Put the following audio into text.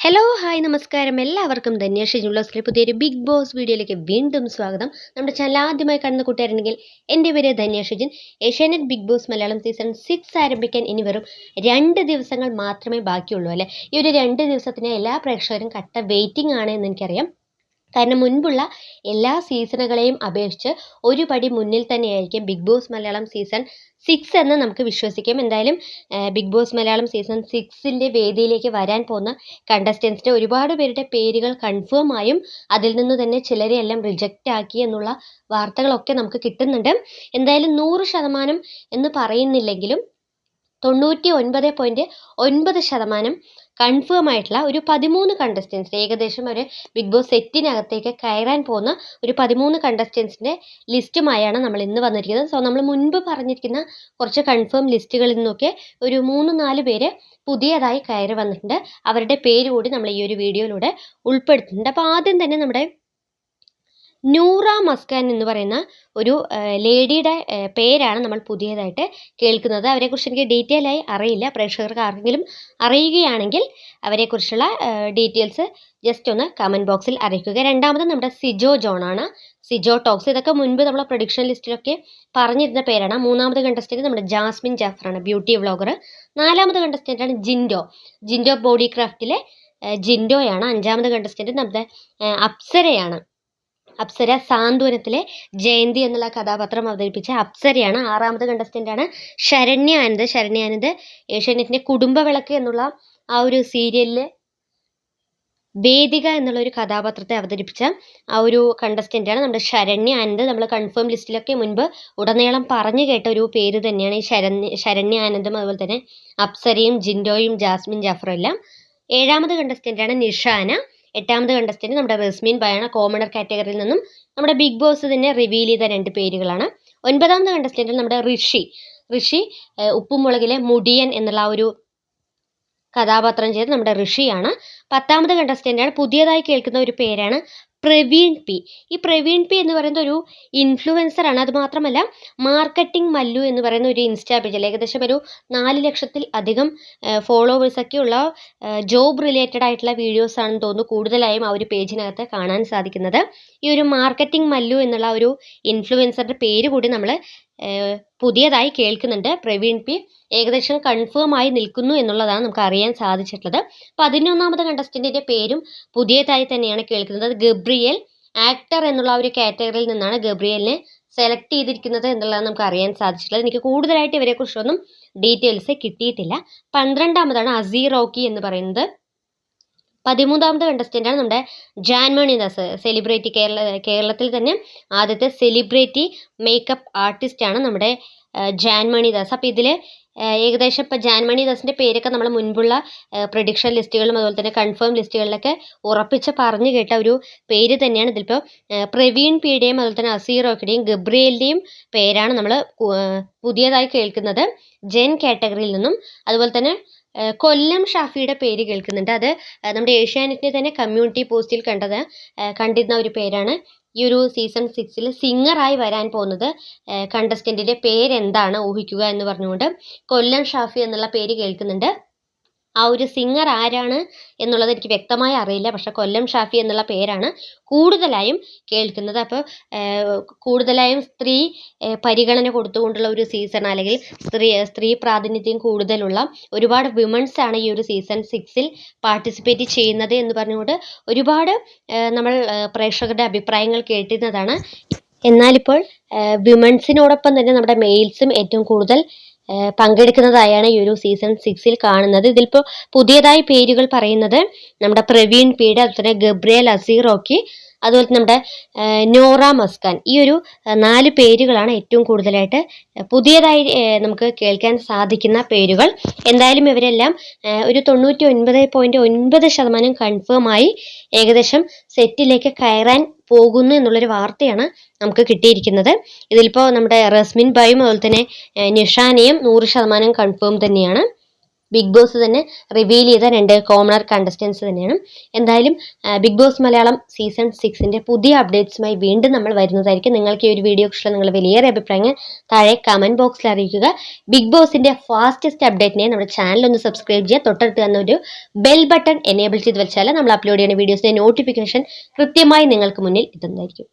Hello hi നമസ്കാരം എല്ലാവർക്കും ധന്യ ഷിജുലോസിലെ പുതിയൊരു ബിഗ് ബോസ് വീഡിയോയിലേക്ക് വീണ്ടും സ്വാഗതം. നമ്മുടെ ചാനൽ ആദ്യമായി കാണുന്ന കൂട്ടുകാരുണ്ടെങ്കിൽ എൻ്റെ പേര് Dhanya Shijin. Asianet Bigg Boss Malayalam season 6 ആരംഭിക്കാൻ ഇനി വെറും 2 ദിവസങ്ങൾ മാത്രമേ ബാക്കിയുള്ളൂ അല്ലേ. ഈ ഒരു 2 ദിവസത്തിന് എല്ലാ പ്രേക്ഷകരും കട്ട വെയിറ്റിംഗ് ആണ് എന്ന് എനിക്കറിയാം. കാരണം മുൻപുള്ള എല്ലാ സീസണുകളെയും അപേക്ഷിച്ച് ഒരു പടി മുന്നിൽ തന്നെയായിരിക്കും ബിഗ് ബോസ് മലയാളം സീസൺ 6 എന്ന് നമുക്ക് വിശ്വസിക്കാം. എന്തായാലും ബിഗ് ബോസ് മലയാളം സീസൺ 6ൻ്റെ വേദിയിലേക്ക് വരാൻ പോകുന്ന കണ്ടസ്റ്റൻസിൻ്റെ ഒരുപാട് പേരുടെ പേരുകൾ കൺഫേം ആയും അതിൽ നിന്ന് തന്നെ ചിലരെ എല്ലാം റിജക്റ്റ് ആക്കി എന്നുള്ള വാർത്തകളൊക്കെ നമുക്ക് കിട്ടുന്നുണ്ട്. എന്തായാലും 100% എന്ന് പറയുന്നില്ലെങ്കിലും 99.9% കൺഫേം ആയിട്ടുള്ള ഒരു 13 കണ്ടസ്റ്റൻസ്, ഏകദേശം ഒരു ബിഗ് ബോസ് സെറ്റിനകത്തേക്ക് കയറാൻ പോകുന്ന ഒരു 13 കണ്ടസ്റ്റൻസിൻ്റെ ലിസ്റ്റുമായാണ് നമ്മൾ ഇന്ന് വന്നിരിക്കുന്നത്. സോ നമ്മൾ മുൻപ് പറഞ്ഞിരിക്കുന്ന കുറച്ച് കൺഫേം ലിസ്റ്റുകളിൽ നിന്നൊക്കെ ഒരു 3-4 പേര് പുതിയതായി കയറി വന്നിട്ടുണ്ട്. അവരുടെ പേര് കൂടി നമ്മൾ ഈ ഒരു വീഡിയോയിലൂടെ ഉൾപ്പെടുത്തുന്നുണ്ട്. അപ്പോൾ ആദ്യം തന്നെ നമ്മുടെ നൂറ മസ്കാൻ എന്ന് പറയുന്ന ഒരു ലേഡിയുടെ പേരാണ് നമ്മൾ പുതിയതായിട്ട് കേൾക്കുന്നത്. അവരെക്കുറിച്ച് എനിക്ക് ഡീറ്റെയിൽ ആയി അറിയില്ല. പ്രേക്ഷകർക്ക് ആർക്കെങ്കിലും അറിയുകയാണെങ്കിൽ അവരെക്കുറിച്ചുള്ള ഡീറ്റെയിൽസ് ജസ്റ്റ് ഒന്ന് കമൻറ്റ് ബോക്സിൽ അറിയിക്കുക. രണ്ടാമത് നമ്മുടെ സിജോ ജോണാണ്. സിജോ ടോക്സ്, ഇതൊക്കെ മുൻപ് നമ്മളെ പ്രൊഡിക്ഷൻ ലിസ്റ്റിലൊക്കെ പറഞ്ഞിരുന്ന പേരാണ്. മൂന്നാമത് കണ്ടസ്റ്റൻറ്റ് നമ്മുടെ ജാസ്മിൻ ജാഫറാണ്, ബ്യൂട്ടി വ്ളോഗർ. നാലാമത് കണ്ടസ്റ്റൻ്റാണ് ജിൻഡോ ബോഡി ക്രാഫ്റ്റിലെ ജിൻഡോയാണ്. അഞ്ചാമത് കണ്ടസ്റ്റൻറ്റ് നമ്മുടെ അപ്സരയാണ്. അപ്സര സാന്ത്വനത്തിലെ ജയന്തി എന്നുള്ള കഥാപാത്രം അവതരിപ്പിച്ച അപ്സരയാണ്. ആറാമത് കണ്ടസ്റ്റൻ്റാണ് ശരണ്യ ആനന്ദ്. ഏഷ്യാനെറ്റിൻ്റെ കുടുംബവിളക്ക് എന്നുള്ള ആ ഒരു സീരിയലിൽ വേദിക എന്നുള്ള ഒരു കഥാപാത്രത്തെ അവതരിപ്പിച്ച ആ ഒരു കണ്ടസ്റ്റൻ്റാണ് നമ്മുടെ ശരണ്യ ആനന്ദ്. നമ്മൾ കൺഫേം ലിസ്റ്റിലൊക്കെ മുൻപ് ഉടനീളം പറഞ്ഞു കേട്ട ഒരു പേര് തന്നെയാണ് ഈ ശരണ്യ ആനന്ദും അതുപോലെ തന്നെ അപ്സരയും ജിൻഡോയും ജാസ്മിൻ ജാഫറും എല്ലാം. ഏഴാമത് കണ്ടസ്റ്റൻ്റാണ് നിഷാന. എട്ടാമത് കണ്ടസ്റ്റൻറ്റ് നമ്മുടെ റസ്മിൻ ബായാണ്. കോമണർ കാറ്റഗറിയിൽ നിന്നും നമ്മുടെ ബിഗ് ബോസ് തന്നെ റിവീൽ ചെയ്ത 2 പേരുകളാണ്. ഒൻപതാമത് കണ്ടസ്റ്റൻറ്റ് നമ്മുടെ ഋഷി ഉപ്പുമുളകിലെ മുടിയൻ എന്നുള്ള ഒരു കഥാപാത്രം ചെയ്ത് നമ്മുടെ ഋഷിയാണ്. 10ാമത് കണ്ടസ്റ്റൻ്റാണ് പുതിയതായി കേൾക്കുന്ന ഒരു പേരാണ് പ്രവീൺ പി. ഈ പ്രവീൺ പി എന്ന് പറയുന്ന ഒരു ഇൻഫ്ലുവൻസറാണ്. അതുമാത്രമല്ല മാർക്കറ്റിംഗ് മല്ലു എന്ന് പറയുന്ന ഒരു ഇൻസ്റ്റാ പേജിൽ ഏകദേശം ഒരു 4 ലക്ഷത്തിൽ അധികം ഫോളോവേഴ്സൊക്കെ ഉള്ള ജോബ് റിലേറ്റഡ് ആയിട്ടുള്ള വീഡിയോസ് ആണെന്ന് തോന്നുന്നു കൂടുതലായും ആ ഒരു പേജിനകത്ത് കാണാൻ സാധിക്കുന്നത്. ഈ ഒരു മാർക്കറ്റിംഗ് മല്ലു എന്നുള്ള ഒരു ഇൻഫ്ലുവൻസറുടെ പേര് കൂടി നമ്മൾ പുതിയതായി കേൾക്കുന്നുണ്ട്. പ്രവീൺ പി ഏകദേശം കൺഫേം ആയി നിൽക്കുന്നു എന്നുള്ളതാണ് നമുക്ക് അറിയാൻ സാധിച്ചിട്ടുള്ളത്. 11ാമത് കണ്ടസ്റ്റൻറ്റിൻ്റെ പേരും പുതിയതായി തന്നെയാണ് കേൾക്കുന്നത്. ഗബ്രിയേൽ ആക്ടർ എന്നുള്ള ഒരു കാറ്റഗറിയിൽ നിന്നാണ് ഗബ്രിയേലിനെ സെലക്ട് ചെയ്തിരിക്കുന്നത് എന്നുള്ളതാണ് നമുക്ക് അറിയാൻ സാധിച്ചിട്ടുള്ളത്. എനിക്ക് കൂടുതലായിട്ട് ഇവരെക്കുറിച്ചൊന്നും ഡീറ്റെയിൽസ് കിട്ടിയിട്ടില്ല. 12ാമതാണ് അസീർ റോക്കി എന്ന് പറയുന്നത്. 13ാമത് കണ്ടസ്റ്റൻ്റാണ് നമ്മുടെ ജാൻമണി ദാസ്. സെലിബ്രിറ്റി കേരളത്തിൽ തന്നെ ആദ്യത്തെ സെലിബ്രിറ്റി മേക്കപ്പ് ആർട്ടിസ്റ്റാണ് നമ്മുടെ ജാൻമണി ദാസ്. അപ്പോൾ ഇതിൽ ഏകദേശം ഇപ്പോൾ ജാൻമണി ദാസിൻ്റെ പേരൊക്കെ നമ്മൾ മുൻപുള്ള പ്രഡിക്ഷൻ ലിസ്റ്റുകളും അതുപോലെ തന്നെ കൺഫേം ലിസ്റ്റുകളിലൊക്കെ ഉറപ്പിച്ച് പറഞ്ഞു കേട്ട ഒരു പേര് തന്നെയാണ്. ഇതിലിപ്പോൾ പ്രവീൺ പിയുടെയും അതുപോലെ തന്നെ അസീർ റോക്കിയുടെയും ഗബ്രിയേലിൻ്റെയും പേരാണ് നമ്മൾ പുതിയതായി കേൾക്കുന്നത് ജെൻ കാറ്റഗറിയിൽ നിന്നും. അതുപോലെ തന്നെ കൊല്ലം ഷാഫിയുടെ പേര് കേൾക്കുന്നുണ്ട്. അത് നമ്മുടെ ഏഷ്യാനെറ്റിൻ്റെ തന്നെ കമ്മ്യൂണിറ്റി പോസ്റ്റിൽ കണ്ടിരുന്ന ഒരു പേരാണ്. ഈ ഒരു സീസൺ 6ൽ സിംഗറായി വരാൻ പോകുന്നത് കണ്ടസ്റ്റൻറ്റിൻ്റെ പേരെന്താണ് ഊഹിക്കുക എന്ന് പറഞ്ഞുകൊണ്ട് കൊല്ലം ഷാഫി എന്നുള്ള പേര് കേൾക്കുന്നുണ്ട്. ആ ഒരു സിംഗർ ആരാണ് എന്നുള്ളത് എനിക്ക് വ്യക്തമായി അറിയില്ല. പക്ഷെ കൊല്ലം ഷാഫി എന്നുള്ള പേരാണ് കൂടുതലായും കേൾക്കുന്നത്. അപ്പോൾ കൂടുതലായും സ്ത്രീ പരിഗണന കൊടുത്തുകൊണ്ടുള്ള ഒരു സീസൺ, അല്ലെങ്കിൽ സ്ത്രീ പ്രാതിനിധ്യം കൂടുതലുള്ള ഒരുപാട് വിമൻസ് ആണ് ഈ ഒരു സീസൺ 6ൽ പാർട്ടിസിപ്പേറ്റ് ചെയ്യുന്നത് എന്ന് പറഞ്ഞുകൊണ്ട് ഒരുപാട് നമ്മൾ പ്രേക്ഷകരുടെ അഭിപ്രായങ്ങൾ കേട്ടിരുന്നതാണ്. എന്നാലിപ്പോൾ വിമൻസിനോടൊപ്പം തന്നെ നമ്മുടെ മെയിൽസും ഏറ്റവും കൂടുതൽ പങ്കെടുക്കുന്നതായാണ് ഈ ഒരു സീസൺ 6ൽ കാണുന്നത്. ഇതിലിപ്പോൾ പുതിയതായി പേരുകൾ പറയുന്നത് നമ്മുടെ പ്രവീൺ പിയുടെ, അതുപോലെ തന്നെ ഗബ്രിയേൽ, അസീർ റോക്കി, അതുപോലെ തന്നെ നമ്മുടെ നോറ മസ്കാൻ. ഈ ഒരു 4 പേരുകളാണ് ഏറ്റവും കൂടുതലായിട്ട് പുതിയതായി നമുക്ക് കേൾക്കാൻ സാധിക്കുന്ന പേരുകൾ. എന്തായാലും ഇവരെല്ലാം ഒരു 99.9% കൺഫേം ആയി ഏകദേശം സെറ്റിലേക്ക് കയറാൻ പോകുന്നു എന്നുള്ളൊരു വാർത്തയാണ് നമുക്ക് കിട്ടിയിരിക്കുന്നത്. ഇതിലിപ്പോൾ നമ്മുടെ റസ്മിൻ ബായും അതുപോലെ തന്നെ നിഷാനയും 100% കൺഫേം തന്നെയാണ്. ബിഗ് ബോസ് തന്നെ റിവീൽ ചെയ്ത 2 കോമണർ കണ്ടസ്റ്റൻസ് തന്നെയാണ്. എന്തായാലും ബിഗ് ബോസ് മലയാളം സീസൺ 6ന്റെ പുതിയ അപ്ഡേറ്റ്സുമായി വീണ്ടും നമ്മൾ വരുന്നതായിരിക്കും. നിങ്ങൾക്ക് ഈ ഒരു വീഡിയോ കുറിച്ചുള്ള നിങ്ങളുടെ വിലയേറിയ അഭിപ്രായങ്ങൾ താഴെ കമന്റ് ബോക്സിൽ അറിയിക്കുക. ബിഗ് ബോസിന്റെ ഫാസ്റ്റസ്റ്റ് അപ്ഡേറ്റിനെ നമ്മുടെ ചാനൽ ഒന്ന് സബ്സ്ക്രൈബ് ചെയ്യുക. തൊട്ടടുത്ത് തന്നെ ഒരു ബെൽ ബട്ടൺ എനേബിൾ ചെയ്ത് വെച്ചാൽ നമ്മൾ അപ്ലോഡ് ചെയ്യുന്ന വീഡിയോസിന്റെ നോട്ടിഫിക്കേഷൻ കൃത്യമായി നിങ്ങൾക്ക് മുന്നിൽ എത്തുന്നതായിരിക്കും.